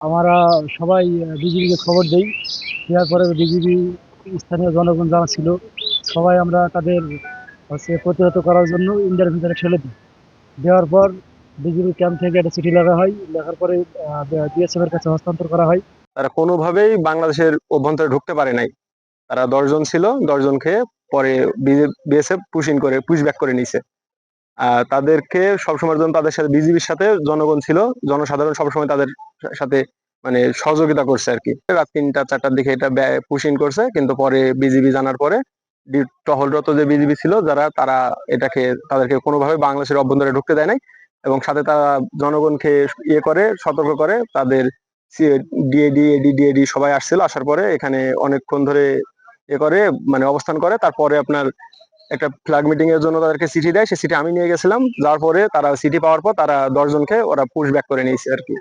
আমরা সবাই বিজিবিকে খবর দেই। দেওয়ার পরে বিজিবি স্থানীয় জনগণ যারা ছিল সবাই আমরা তাদের প্রতিহত করার জন্য ইন্ডিয়ার ভিতরে ঠেলে দিই। দেওয়ার পর বিজিবি ক্যাম্প থেকে একটা চিঠি লেখা হয়, লেখার পরে বিএসএফ এর কাছে হস্তান্তর করা হয়। তারা কোনোভাবেই বাংলাদেশের অভ্যন্তরে ঢুকতে পারে নাই। তারা ১০ জন ছিল, ১০ জনকে পরে বিএসএফ পুশ ব্যাক করে নিছে। তাদেরকে সবসময়ের জন্য তাদের সাথে বিজিবির সাথে জনগণ ছিল, জনসাধারণ সবসময় তাদের সাথে মানে সহযোগিতা করছে আর কি। রাত ৩টা ৪টার দিকে এটা পুশ ইন করছে, কিন্তু পরে বিজিবি জানার পরে টহলরত যে বিজিবি ছিল যারা, তারা তাদেরকে কোনোভাবে বাংলাদেশের অভ্যন্তরে ঢুকতে দেয় নাই, এবং সাথে তারা জনগণকে সতর্ক করে। তাদের ডিএডি সবাই আসছিল, আসার পরে এখানে অনেকক্ষণ ধরে মানে অবস্থান করে। তারপরে আপনার একটা ফ্ল্যাগ মিটিং এর জন্য তাদেরকে চিঠি দেয়, সেই চিঠি আমি নিয়ে গেছিলাম। যাওয়ার পরে তারা চিঠি পাওয়ার পর তারা ১০ জনকে ওরা পুশ ব্যাক করে নিয়েছে আর কি।